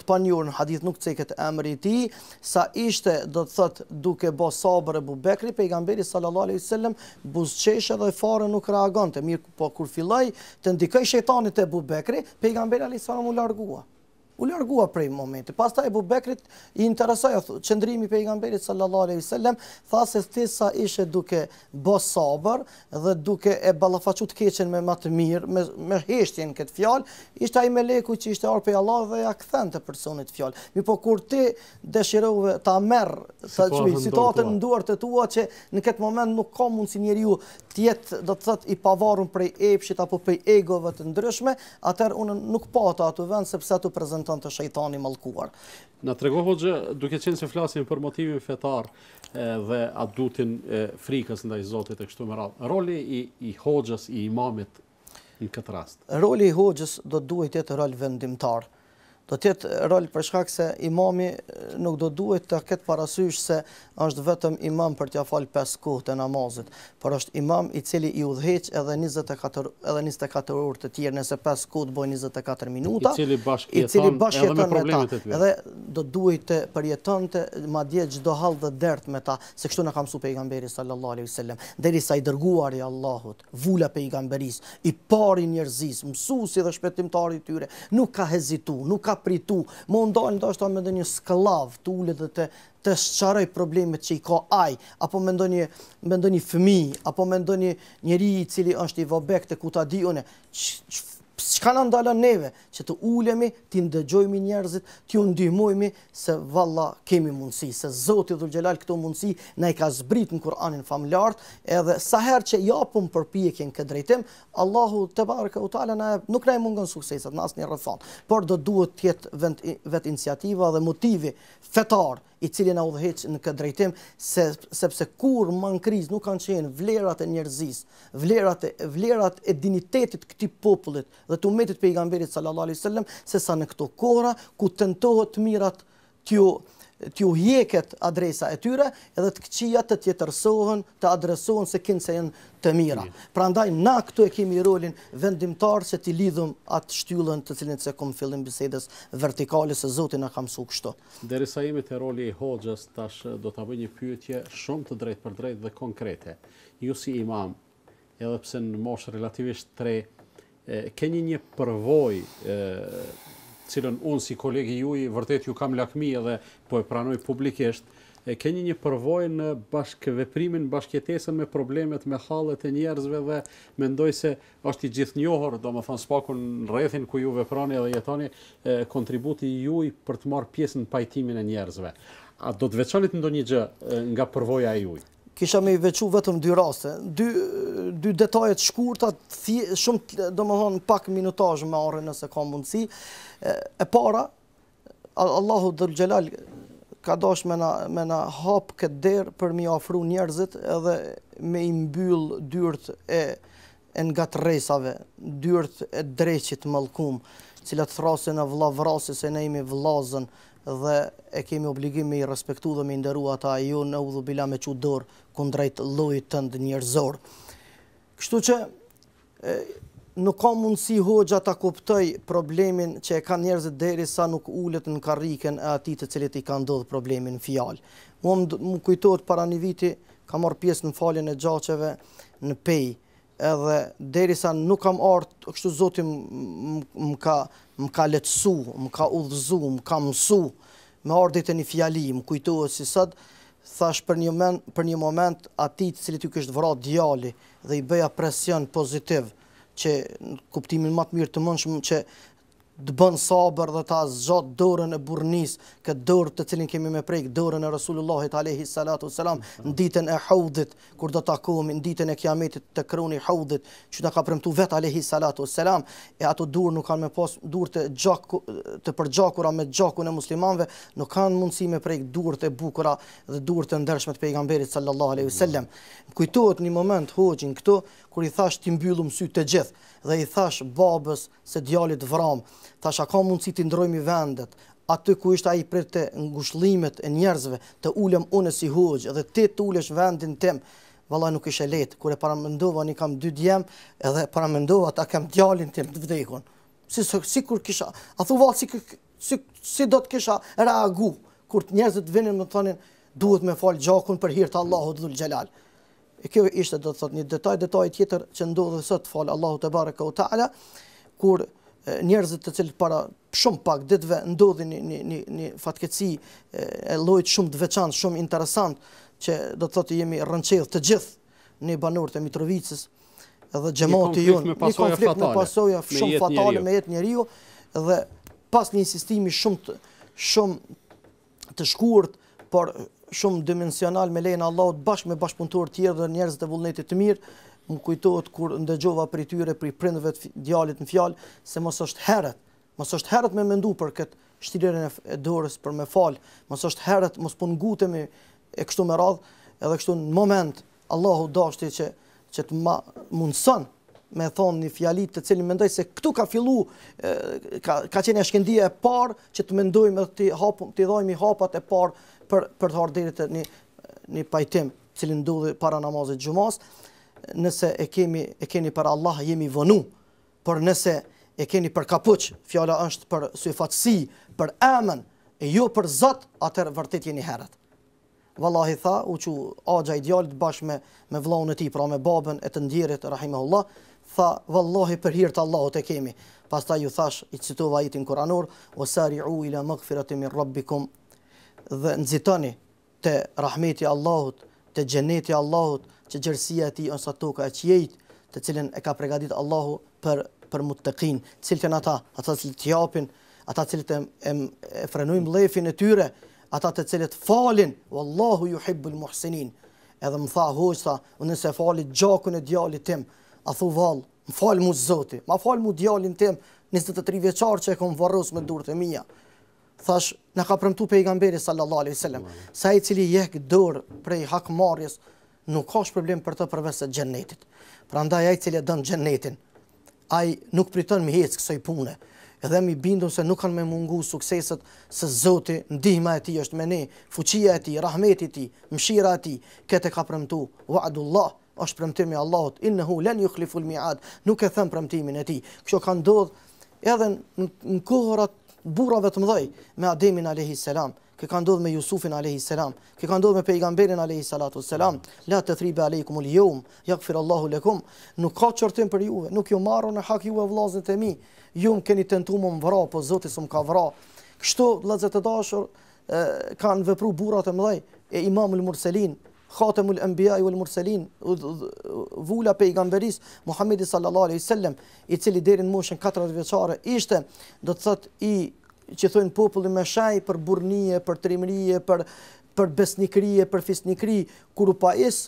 të panjohur, në hadith nuk ceket emri i tij, sa ishte do të thot duke bë sabër Abubekri, pejgamberi sallallahu alaihi wasallam buzëqeshe dhe fare nuk reagonte. Mirë, po kur filloi të ndikoj shejtani te Abubekri, pejgamberi alaihi salam u largua. U largua prej momenti. Pastaj Abubekrit i interesoi qëndrimi i pejgamberit sallallahu alaihi wasallam, tha se thesa ishte duke bë sabër dhe duke e ballafaqur të keqen me më të mirë, me heshtjen këtë fjalë, ishte ai meleku që ishte ardhur prej Allahut dhe ja kthente personit fjalë. Mi po kur ti dëshirove ta merr situatën në duart e tua që në këtë moment nuk ka mundsi njeriu të jetë do të thotë i pavarur prej epshit apo prej egove të ndryshme, atëherë unë nuk pata atë vend sepse ato prezanton të shejtani mallkuar. Na trego hoxha, duke qenë se flasim për motivin fetar dhe adutin frikës ndaj Zotit e kështu me radhë. Roli i hoxhës, i imamit në këtë rast. Roli i hoxhës do duhet të jetë rol vendimtar. Do të jetë rol për shkak se imami nuk do duhet të ketë parasysh se është vetëm imam për t'ia fal 5 kohët e namazit, por është imam i cili i udhëheq edhe 24 orë të tjerë, nëse 5 kohët bën 24 minuta, i cili bashkëjeton edhe me problemet e tyre. Edhe do duhet të përjetonte madje çdo hall dhe dert me ta, se kështu na ka mësuar pejgamberi sallallahu alaihi wasallam, derisa i dërguari i Allahut, vula pejgamberis, i pari njerëzis, mësuesi dhe shpëtimtari i tyre, nuk ka hezitu, nuk ka pritu, më ndalë ndoshta me ndonjë sklav të ulet dhe të sqaroj problemet që i ka ai, apo me ndonjë fëmijë, apo me ndonjë njeri i cili është i vobek të ku ta di une, çka na ndalon neve që të ulemi, të ndëgjojmë njerëzit, t'ju ndihmojmë se valla kemi mundësi, se Zoti Dhul Xhelal këto mundësi na i ka zbrit në Kur'anin famlar, edhe sa herë që japum përpjekjen këtë drejtim, Allahu te baraka u taala nuk na mungon sukseset në asnjë rrethon, por do duhet të jetë vetë iniciativa dhe motivi fetar i cili na udhëheq në këtë drejtim, sepse kur më në krizë nuk kanë qenë vlerat e njerëzisë, vlerat e dinitetit këtij popullit dhe të umetit pejgamberit sallallahu alaihi wasallam, sesa në këto kohra ku tentohet mirat t'ju hjeket adresa e tyre edhe të këqijat të tjetërsohen, të adresohen se kinë se janë të mira. Prandaj na këtu e kemi rolin vendimtar se t'i lidhëm atë shtyllën të cilin se kom fillim bisedës vertikale se Zoti na ka mësuar kështu. Derisa jemi te roli i hoxhës, tash do ta bëj një pyetje shumë të drejtë për drejtë dhe konkrete. Ju si imam, edhe pse në moshë relativisht të re, keni një përvojë cilën unë si kolegi juaj vërtet ju kam lakmi edhe po e pranoj publikisht, keni një përvojë në bashkëveprimin, bashkëjetesën me problemet, me hallet e njerëzve dhe mendoj se është i gjithnjohur, domethënë spakun në rrethin ku ju veproni dhe jetoni, kontributi juaj për të marrë pjesë në pajtimin e njerëzve. A do të veçonit ndonjë gjë nga përvoja e juaj? Kisha me i veçu vetëm 2 raste, 2 detajet shkurta, shumë domethënë pak minutazh me arrin nëse ka mundësi. E para, Allahu Dhul Xhelal ka dash me na hap këtë derë për mi ofru njerëzit edhe me i mbyll dyert e nga tresave, dyert e dreqit mallkum, cilat thrasin në vllavrasje se ne jemi vllazën dhe e kemi obligim me i respektu dhe me i nderu ata, jo në udhu bila me qu dorë kundrejt llojit tënd njerëzor. Kështu që nuk ka mundësi hoxha ta kuptoj problemin që e kanë njerëzit derisa nuk ulet në karriken e atij të cilit i ka ndodhur problemin në fjalë. Mu kujtohet para një viti kam marrë pjesë në faljen e xhaçeve në Pej, edhe derisa nuk kam ardhur, kështu Zoti më ka lehtësu, më ka udhëzu, më ka mësu me ardhit e një fjali, më kujtohet si sot, thash për një moment atij të cilit ju kishte vrarë djali dhe i bëja presion pozitiv që në kuptimin më të mirë të mundshëm që të bën sabër dhe ta zgjat dorën e burrnis, këtë dorë të cilin kemi me prek dorën e Rasulullahit alayhi salatu wasalam në ditën e Haudhit, kur do takohemi në ditën e Kiametit të kroni Haudhit, që na ka premtuar vet alayhi salatu wasalam, e ato dorë nuk kanë me pas dorë të përgjakura me gjakun e muslimanëve, nuk kanë mundësi me prek dorët e bukura dhe dorët e ndershme të pejgamberit sallallahu alaihi wasallam. Kujtohet një moment hoxhin këtu kur i thash ti mbyllum sy të gjithë dhe i thash babës se djalit vram, thash a ka mundësi të ndrojmë vendet, aty ku ishte ai për të ngushëllimet e njerëzve, të ulem unë si hoxh dhe ti të ulesh vendin tim. Vallahi nuk ishte lehtë, kur e paramendova ni kam 2 djem, edhe paramendova ta kam djalin tim të vdekun. Sikur kisha, a thu vallë si do të kisha reagu kur njerëzit vinin më thonin duhet me fal gjakun për hir të Allahut dhul xhelal. E kjo ishte do të thot një detaj tjetër që ndodhi sot fal Allahu te baraka u taala, kur njerëzit të cilët para shumë pak ditëve ndodhi një fatkeqësi e llojit shumë të veçantë, shumë interesant, që do të thotë jemi rrënqell të gjithë në banorët e Mitrovicës dhe xhamati jonë, një konflikt me pasoja shumë fatale me jetë njeriu, dhe pas një insistimi shumë të shkurt, por shumë dimensional me lejen e Allahut bashkë me bashkëpunëtorë tjerë dhe njerëz të vullnetit të mirë, më kujtohet kur ndëgjova prej tyre, prej prindërve të djalit në fjalë, se mos është herët me mendu për këtë shtirjen e dorës për me fal, mos është herët, mos po ngutemi e kështu me radhë, edhe kështu në moment Allahu dashti që të mundson me thonë një fjali të cilin mendoj se këtu ka fillu, ka qenë shkendia e parë që të mendojmë dhe të dhajmë hapat e parë për të ardhur deri te një pajtim cilin ndodhi para namazit xumas. Nëse e keni për Allah jemi vonu, por nëse e keni për kapuç, fjala është për syfatësi, për emën e jo për Zot, atëherë vërtet jeni herët. Wallahi tha, u çu axha i djalit bashkë me vllahun e tij, pra me babën e të ndjerit rahimahullah, tha wallahi për hir të Allahut e kemi. Pastaj ju thash, i citova ajetin kuranor, wasari'u ila maghfiratin min rabbikum, dhe nxitoni te rahmeti Allahut, te xheneti Allahut, që gjerësia e tij është toka e qiejt, të cilën e ka përgatitur Allahu për muttaqin, cilët janë ata që japin, ata cilët e frenojnë mllefin e tyre, ata të cilët falin, wallahu yuhibbul muhsinin. Edhe më tha hoxha, unë se falit gjakun e djalit tim, a thu vallë, më fal mu Zoti, ma fal mu djalin tim, 23 vjeçar që e kam varros me durët e mia. Thash, na ka premtuar pejgamberi sallallahu alaihi wasallam, sa i cili jek dorë prej hakmarrjes, nuk ka problem për të përveç se xhenetit. Prandaj ai i cili don xhenetin, ai nuk priton me hec kësaj pune. Edhe mi bindun se nuk kanë me mungu sukseset se Zoti, ndihma e tij është me ne, fuqia e tij, rahmeti i tij, mëshira e tij, këtë ka premtuar. Wa'dullah, është premtimi i Allahut, innehu lan yukhliful mi'ad, nuk e thën premtimin e tij. Kjo ka ndodhur edhe në kohërat burrave të mëdhej, me Ademin alayhi salam, që ka ndodhur me Jusufin alayhi salam, që ka ndodhur me pejgamberin alayhi salatu wassalam, la tathriba alaykumul yawm, yaghfirullahu lakum. Nuk ka çortim për juve, nuk ju marrën në hak juve vëllezërit e mi. Ju më keni tentuar më vra, po Zoti s'm ka vra. Kështu vëllezër të dashur, kanë vepruar burrat e mëdhej, e Imamul Murselin, Khatamul Anbiya wal Murselin, vula pejgamberis Muhamedi sallallahu alaihi wasallam, i cili deri në moshën 40 vjeçare ishte, do të thotë i që thonë populli me shaj për burrnie, për trimërie, për besnikërie, për fisnikëri, kur u pais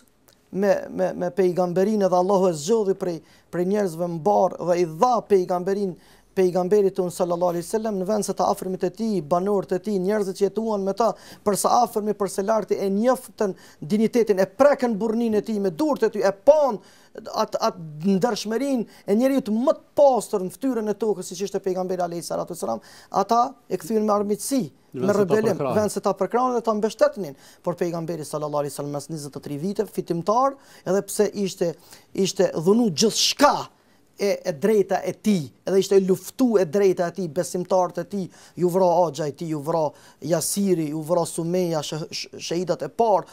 me pejgamberin, edhe Allahu e zgjodhi prej njerëzve mbar dhe i dha pejgamberin pejgamberit tonë sallallahu alaihi wasallam në vend se të afërmit e tij, banorët e tij, njerëzit që jetuan me ta, përsa afërmi, përse larti e njoftën dinitetin, e prekën burrnin e tij me durët e tij, e pan atë ndershmërinë e njeriu më të pastër në fytyrën e tokës, siç ishte pejgamberi alayhi salatu wasalam, ata e kthyen me armiqësi, me rebelim, vend se ta përkrahin dhe ta mbështetnin. Por pejgamberi sallallahu alaihi wasallam mas 23 vite fitimtar, edhe pse ishte dhunu gjithçka e drejta e tij, edhe ishte luftu e drejta e tij, besimtarët e tij, ju vra Axha e tij, ju vra Jasiri, ju vra Sumeja, shahidat e parë,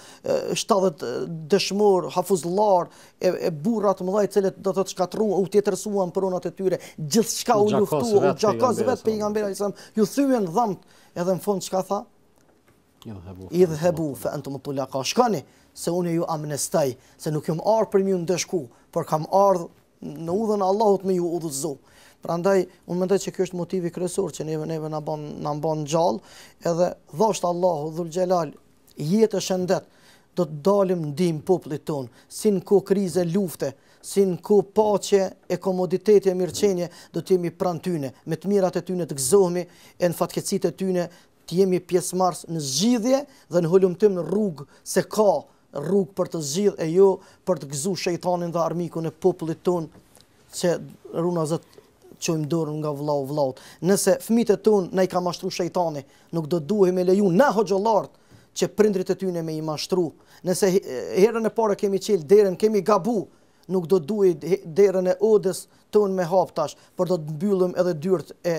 70 dëshmor, hafuzullar, e burra të mëdha, cilët do të shkatruan, u tjetërsuan pronat e tyre, gjithçka u luftu, u gjakos vetë pejgamberi sallallahu alaihi wasallam, ju thyen dhamt, edhe në fund çka tha? Idhhabu fa antum tulaqa. Shkoni, se unë ju amnestoj, se nuk jam ardhur për ju ndeshku, por kam ardhur në udhën e Allahut me ju udhëzu. Prandaj unë mendoj se ky është motivi kryesor që neve na bën gjallë, edhe dhosht Allahu dhul xhelal jetë e shëndet, do të dalim ndihmë popullit ton, si në kohë krize, lufte, si në kohë paqe e komoditeti e mirëqenie, do të jemi pranë tyne, me të mirat e tyne të gëzohemi, e në fatkeqësitë e tyne të jemi pjesëmarrës në zgjidhje dhe në hulumtim në rrugë, se ka rrugë për të zgjidhur e jo për të gëzuar shejtanin dhe armikun e popullit ton, që runa Zot çojmë dorën nga vllaut. Nëse fëmijët e ton na i ka mashtruar shejtani, nuk do duhemi me leju na hoxhollart që prindrit e tyre me i mashtru. Nëse herën e parë kemi qel derën, kemi gabu, nuk do duhej derën e odës ton me hap tash, por do të mbyllim edhe dyert e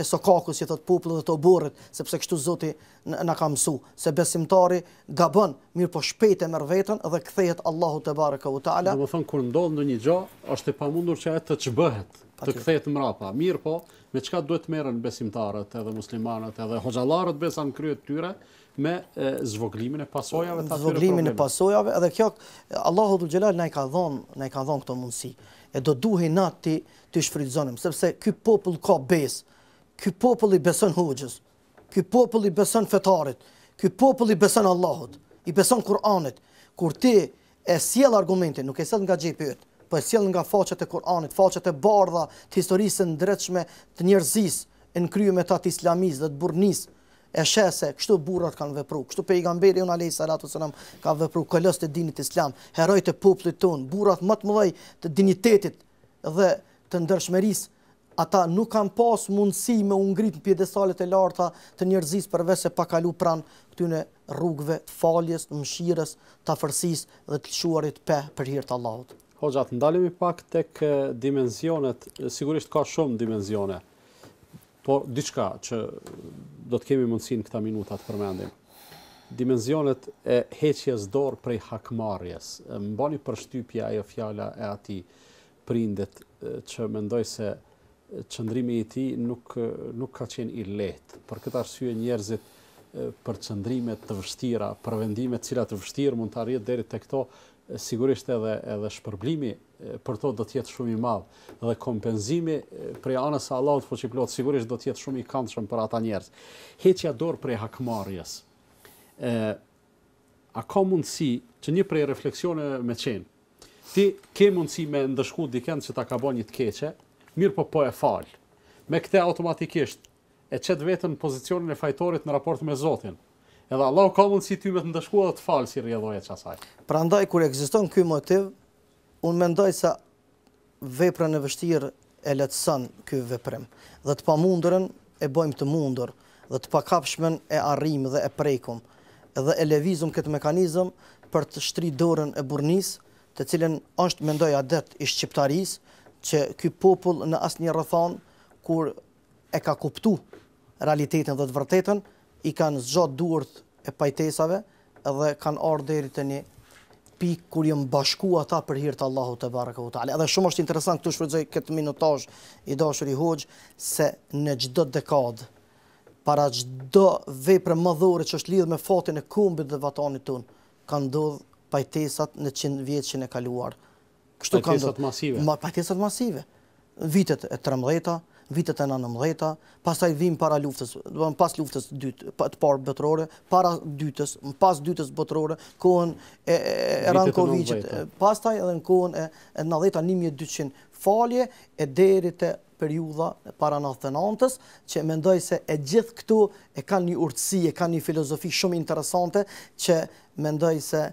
sokakut, që thot populli dhe të oborrit, sepse kështu Zoti na ka mësu, se besimtari gabon, mirë po shpejt e merr veten dhe kthehet Allahu te baraka u taala. Domethënë kur ndodh ndonjë gjë, është e pamundur që atë të ç'bëhet, të kthehet mrapa. Mirë po, me çka duhet të merren besimtarët, edhe muslimanët, edhe hoxhallarët besa në krye të tyre, me zvoglimin e pasojave të atyre problemeve. Zvoglimin e pasojave, edhe kjo Allahu dhul xhelal na i ka dhënë këto mundësi. E do duhej na ti shfrytëzonim, sepse ky popull ka besë. Ky popull i beson Hoxhës, ky popull i beson fetarit, ky popull i beson Allahut, i beson Kur'anit. Kur ti e sjell argumentin, nuk e sjell nga xhepi yt, po e sjell nga faqet e Kur'anit, faqet e bardha të historisë së ndërshme të njerëzisë në krye me ta të islamisë dhe të burrnisë, e sheh se kështu burrat kanë vepruar, kështu pejgamberi on alayhi salatu wasalam ka vepruar, kolos të dinit islam, herojt e popullit ton, burrat më të mëdhej të dinitetit dhe të ndershmërisë. Ata nuk kanë pas mundësi me u ngrit në piedestalet e larta të njerëzisë përveç se pa kalu pranë këtyne rrugëve të faljes, të mëshirës, të afërsisë dhe të lëshuarit për hir të Allahut. Hoxha, të ndalemi pak tek dimensionet, sigurisht ka shumë dimensione, por diçka që do të kemi mundësi në këta minuta të përmendim. Dimensionet e heqjes dorë prej hakmarrjes. Mbani përshtypja ajo fjala e atij prindet që mendoj se qëndrimi i tij nuk ka qenë i lehtë. Për këtë arsye njerëzit për qëndrime të vështira, për vendime të cilat të vështirë mund të arrihet deri tek këto, sigurisht edhe shpërblimi për to do të jetë shumë i madh dhe kompenzimi prej anës së Allahut fuqiplot sigurisht do të jetë shumë i këndshëm për ata njerëz. Heqja dorë prej hakmarrjes. A ka mundësi që një prej refleksione me qenë, ti ke mundësi me ndëshku dikën që ta ka bën një të keqe, mirë po e fal. Me këtë automatikisht e qet vetën në pozicionin e fajtorit në raport me Zotin. Edhe Allahu ka mundësi ty me të ndëshkuar dhe të falë si rrjedhoja që asaj. Prandaj kur ekziston ky motiv, unë mendoj se veprën e vështirë e lehtëson ky veprim. Dhe të pamundurën e bëjmë të mundur, dhe të pakapshmen e arrim dhe e prekum, dhe e lëvizum këtë mekanizëm për të shtrit dorën e burrnisë, të cilën është mendoj adet i shqiptarisë, që ky popull në asnjë rrethon kur e ka kuptu realitetin dhe të vërtetën, i kanë zgjat duart e pajtesave dhe kanë ardhur deri te një pikë kur janë bashku ata për hir të Allahut te baraka u taala. Edhe shumë është interesant këtu shfrytëzoj këtë minutazh i dashur i Hoxh se në çdo dekadë, para çdo vepre madhore që është lidhur me fatin e kombit dhe vatanit ton, kanë ndodhur pajtesat në 100 vjetësin e kaluar. Kështu kanë ndodhur pajtesat masive. Vitet e 13-ta, vitet e 19-ta, pastaj vim para luftës, pas luftës të parë botërore, para dytës, pas dytës botërore, kohën e Rankovicit, pastaj edhe në kohën e 90-ta 1200 falje e deri te periudha para 99-s, që mendoj se e gjithë këtu e kanë një urtësi, e kanë një filozofi shumë interesante, që mendoj se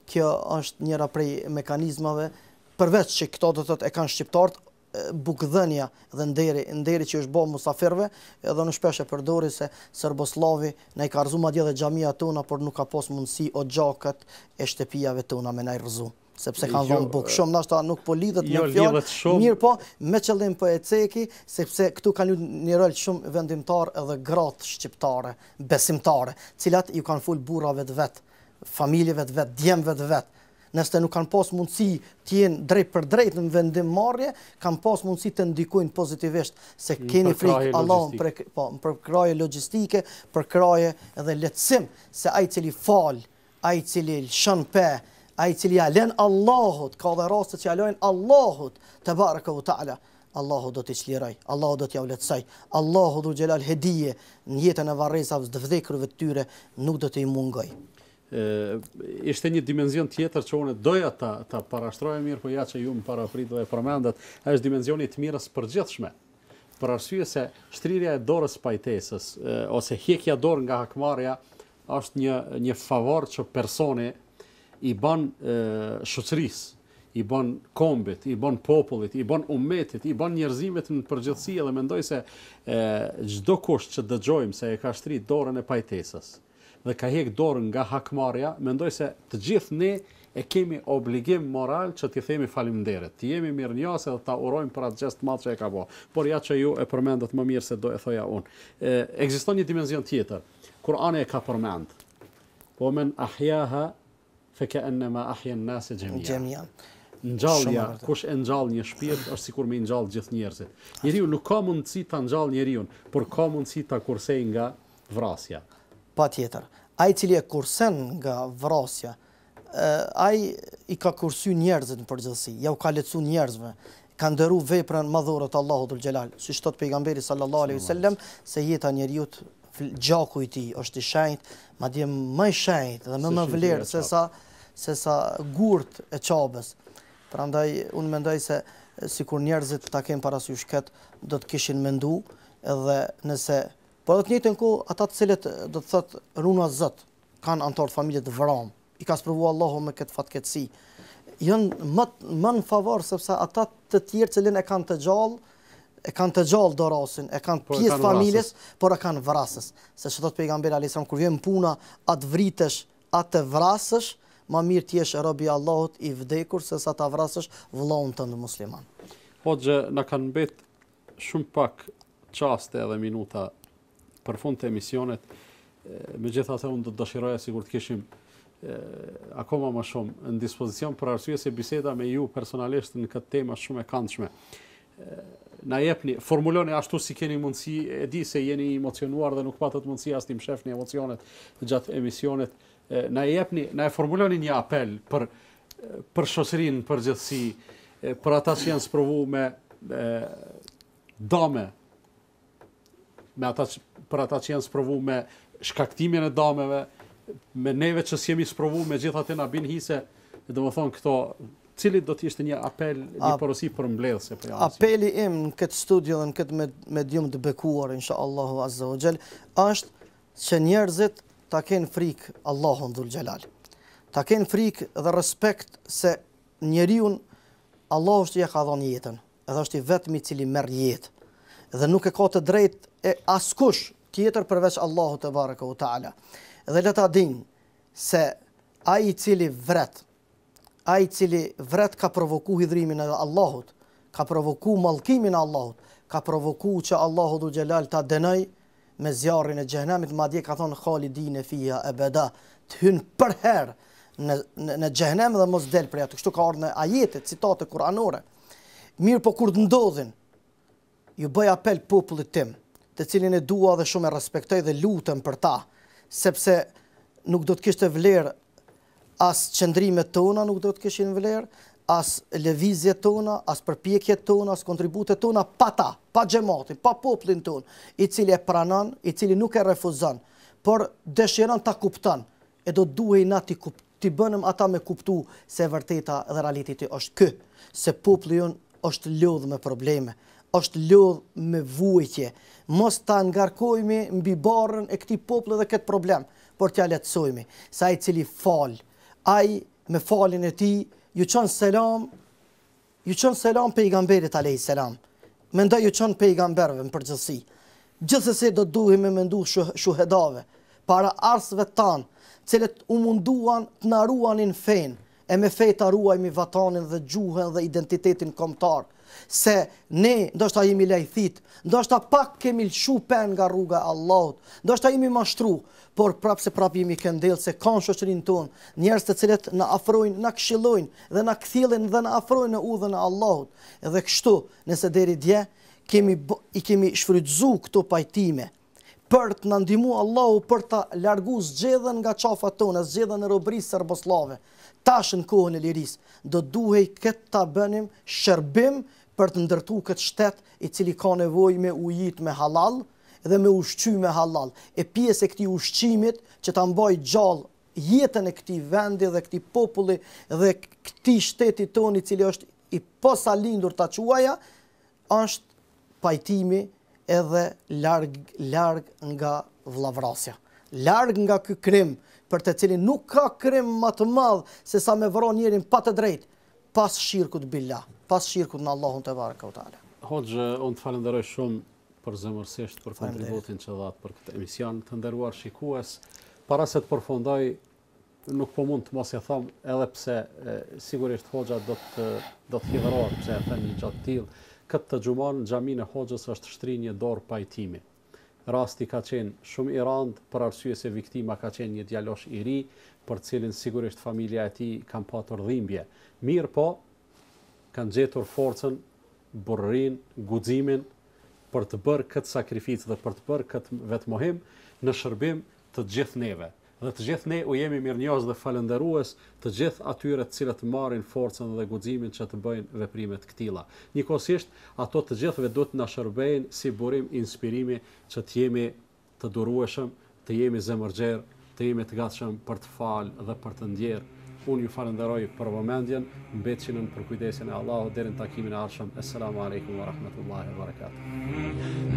kjo është njëra prej mekanizmave, përveç që këto do të thotë e kanë shqiptarët, bukëdhënia dhe nderi që është bërë musafirëve, edhe në shpesh e përdori se Serboslavi na i ka rëzu madje dhe xhamia tona, por nuk ka pas mundësi o gjakët e shtëpijave tona me na i rëzu. Sepse kanë dhënë bukë shumë, ndoshta nuk po lidhet me fjalë, mirë po, me qëllim po e ceki, sepse këtu kanë një rol shumë vendimtar edhe gratë shqiptare, besimtare, cilat ju kanë fol burrave të vet, familjeve të vet, djemve të vet. Nëse nuk kanë pas mundësi të jenë drejt për drejt në vendimmarrje, kanë pas mundësi të ndikojnë pozitivisht, se keni frikë Allahun për kraje logjistike, për kraje edhe lehtësim, se ai cili fal, ai cili lëshon pe, ai cili ja lën Allahut, ka dhe raste që ja lën Allahut te baraka u taala, Allahu do t'i çliroj, Allahu do t'ja lehtësoj, Allahu dhul xhelal hedije në jetën e varresave të vdekurve të tyre nuk do t'i mungoj. Ishte një dimenzion tjetër që unë doja ta parashtroja mirë, po ja që ju më paraprit dhe përmendet, është dimenzioni të mirës përgjithshme. Për arsye se shtrirja e dorës pajtesës, ose hjekja dorë nga hakmarrja, është një favor që personi i bën shoqërisë, i bën kombit, i bën popullit, i bën ummetit, i bën njerëzimit në përgjithësi, dhe mendoj se çdo kush që dëgjojmë se e ka shtrit dorën e pajtesës dhe ka hek dorën nga hakmarrja, mendoj se të gjithë ne e kemi obligim moral që t'i themi faleminderit, të jemi mirënjohës dhe ta urojmë për atë gjest madh që e ka bërë. Por ja që ju e përmendët më mirë se do e thoja unë. Ekziston një dimenzion tjetër. Kurani e ka përmend. Po men ahyaha fa ka'annama ahya an-nas jami'an. Ngjallja, kush e ngjall një shpirt është sikur me ngjall gjithë njerëzit. Njeriu nuk ka mundësi ta ngjall njeriu, por ka mundësi ta kursej nga vrasja. Patjetër. Ai cili e kursen nga vrasja, ai i ka kursy njerëzit në përgjithësi, ja u ka lehtësu njerëzve, ka ndëru veprën madhore të Allahut dhul xhelal. Siç thot pejgamberi sallallahu alaihi wasallam, se jeta e njeriu gjaku i tij është i shenjtë, madje më i shenjtë dhe më vlerë se sa gurt e çabës. Prandaj unë mendoj se sikur njerëzit ta kenë parasysh kët, do të kishin mendu, edhe nëse por do të njëjtën kohë ata të cilët do të thotë runa Zot, kanë antar familje të vëram, i ka sprovu Allahu me këtë fatkeqësi, janë më në favor sepse ata të tjerë cilën e kanë të gjallë dorasin, e kanë pjesë familjes, por e kanë vrasës. Se që thot pejgamberi alayhis salam, kur vjen puna, atë vritesh, atë vrasësh, ma mirë t'jesh robi i Allahut i vdekur se sa ta vrasësh vëllaun tënd musliman. Hoxha, na kanë mbet shumë pak çaste edhe minuta për fund të emisionet, megjithatë unë do të dëshiroja sikur të kishim akoma më shumë në dispozicion, për arsye se biseda me ju personalisht në këtë temë është shumë e këndshme. Na jepni, formuloni ashtu si keni mundësi, e di se jeni emocionuar dhe nuk patët mundësi as t'i mshefni emocionet gjatë emisionet, na e formuloni një apel për shoqërinë përgjithësi, për ata që janë sprovu me dame, për ata që janë sprovu me shkaktimin e dameve, me neve që s'jemi sprovu, me gjithatë na bin hise, do më thonë këto, cili do t'ishte një apel, një porosi për mbledhse për janë? Apeli im në këtë studio dhe në këtë medium të bekuar, insha Allahu Azza wa Jall, është që njerëzit ta kenë frikë Allahun dhul xhelal. Ta kenë frikë dhe respekt se njeriu Allahu është ja ka dhënë jetën, edhe është i vetmi i cili merr jetë. Dhe nuk e ka të drejtë e askush tjetër përveç Allahut te baraka u taala. Dhe le ta dinë se ai i cili vret ka provoku hidhrimin e Allahut, ka provoku mallkimin e Allahut, ka provoku që Allahu dhul xhelal ta dënoj me zjarrin e xhenemit, madje ka thonë khalidine fiha abada, të hyn për herë në xhenem dhe mos del prej aty. Kështu ka ardhur në ajete, citate kuranore. Mirë, po kur të ndodhin, ju bëj apel popullit tim, të cilin e dua dhe shumë e respektoj dhe lutem për ta, sepse nuk do të kishte vlerë as qëndrimet tona, nuk do të kishin vlerë, as lëvizjet tona, as përpjekjet tona, as kontributet tona, pa ta, pa xhamatin, pa popullin ton, i cili e pranon, i cili nuk e refuzon, por dëshiron ta kupton, e do duhej na ti bënëm ata me kuptu se vërteta dhe realiteti është ky, se populli jon është lodhur me probleme, është lodh me vujtje. Mos ta ngarkojmë mbi barrën e këtij populli dhe këtë problem, por t'ja lehtësojmë. Sa ai cili fal, ai me faljen e tij ju çon selam pejgamberit alayhis salam. Mendoj ju çon pejgamberëve në përgjithësi. Gjithsesi do duhemi me mendu shuhedave para arsëve tanë, cilët u munduan të na ruanin fen, e me fe ta ruajmë vatanin dhe gjuhën dhe identitetin kombëtar. Se ne ndoshta jemi lajthit, ndoshta pak kemi lëshu pen nga rruga e Allahut, ndoshta jemi mashtru, por prap jemi këndell se kanë shoqërinë tonë, njerëz të cilët na afrojnë, na këshillojnë dhe na kthjellin dhe na afrojnë në udhën e Allahut. Edhe kështu, nëse deri dje i kemi shfrytzuar këto pajtime për të na ndihmu Allahu për ta largu zgjedhën nga qafat tona, zgjedhën e robërisë serboslave. Tash në kohën e lirisë do duhej këtë ta bënim shërbim për të ndërtuar këtë shtet i cili ka nevojë me ujit me halal dhe me ushqim me halal. E pjesë e këtij ushqimit që ta mbajë gjallë jetën e këtij vendi dhe këtij populli dhe këtij shteti tonë i cili është i posalindur ta quaja, është pajtimi edhe larg nga vllavrasja. Larg nga ky krim për të cilin nuk ka krim më të madh se sa me vron njerin pa të drejtë pas shirkut billah, pas shirkut në Allahun te baraka u taala. Hoxhë, unë të falenderoj shumë përzemërsisht për kontributin që dhatë për këtë emision. Të nderuar shikues, para se të përfundoj, nuk po mund të mos e them, edhe pse sigurisht Hoxha do të hidhërohet pse e them një gjatë tillë. Këtë të gjumon, xhamin e Hoxhës është shtrirë një dorë pajtimi. Rasti ka qenë shumë i randë për arsye se viktima ka qenë një djalosh i ri, për cilin sigurisht familja e tij kanë patur dhimbje. Mirë po, kanë gjetur forcën, burrin, guximin për të bërë këtë sakrificë dhe për të bërë këtë vetmohim në shërbim të gjithë neve. Dhe të gjithë ne u jemi mirënjohës dhe falënderues të gjithë atyre të cilët marrin forcën dhe guximin që të bëjnë veprime të këtilla. Njëkohësisht, ato të gjithëve duhet na shërbejnë si burim inspirimi që të jemi të durueshëm, të jemi zemërgjerë, të jemi të gatshëm për të falë dhe për të ndjerë. Unë ju falenderoj për vëmendjen, mbetshini për kujdesin e Allahut deri në takimin e ardhshëm. Assalamu alaikum wa rahmatullahi wa barakatuh.